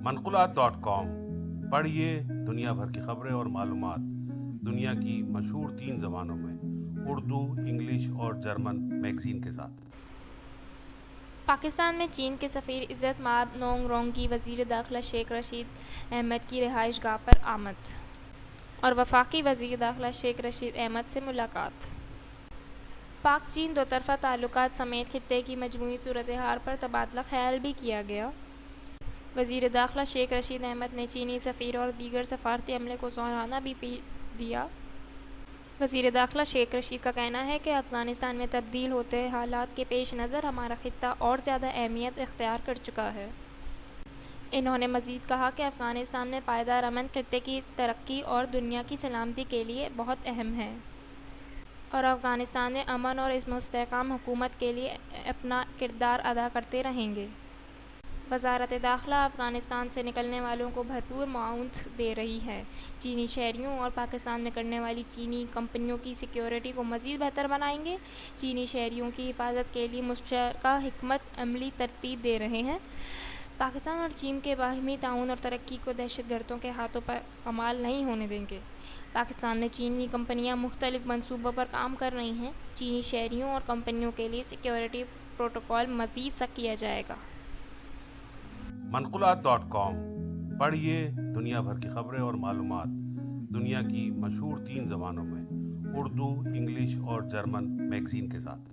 منقولات.com پڑھیے دنیا بھر کی خبریں اور معلومات دنیا کی مشہور 3 زبانوں میں، اردو، انگلش اور جرمن میگزین کے ساتھ۔ پاکستان میں چین کے سفیر عزت مآب نونگ رونگ کی وزیر داخلہ شیخ رشید احمد کی رہائش گاہ پر آمد اور وفاقی وزیر داخلہ شیخ رشید احمد سے ملاقات۔ پاک چین دوطرفہ تعلقات سمیت خطے کی مجموعی صورتحال پر تبادلہ خیال بھی کیا گیا۔ وزیر داخلہ شیخ رشید احمد نے چینی سفیر اور دیگر سفارتی عملے کو سالانہ بھی دیا۔ وزیر داخلہ شیخ رشید کا کہنا ہے کہ افغانستان میں تبدیل ہوتے حالات کے پیش نظر ہمارا خطہ اور زیادہ اہمیت اختیار کر چکا ہے۔ انہوں نے مزید کہا کہ افغانستان میں پائیدار امن خطے کی ترقی اور دنیا کی سلامتی کے لیے بہت اہم ہے اور افغانستان میں امن اور مستحکم حکومت کے لیے اپنا کردار ادا کرتے رہیں گے۔ وزارت داخلہ افغانستان سے نکلنے والوں کو بھرپور معاونت دے رہی ہے۔ چینی شہریوں اور پاکستان میں کرنے والی چینی کمپنیوں کی سیکیورٹی کو مزید بہتر بنائیں گے۔ چینی شہریوں کی حفاظت کے لیے مشترکہ حکمت عملی ترتیب دے رہے ہیں۔ پاکستان اور چین کے باہمی تعاون اور ترقی کو دہشت گردوں کے ہاتھوں پر پامال نہیں ہونے دیں گے۔ پاکستان میں چینی کمپنیاں مختلف منصوبوں پر کام کر رہی ہیں۔ چینی شہریوں اور کمپنیوں کے لیے سیکیورٹی پروٹوکول مزید سخت کیا جائے گا۔ منقولات.com پڑھیے دنیا بھر کی خبریں اور معلومات دنیا کی مشہور 3 زبانوں میں، اردو، انگلش اور جرمن میگزین کے ساتھ۔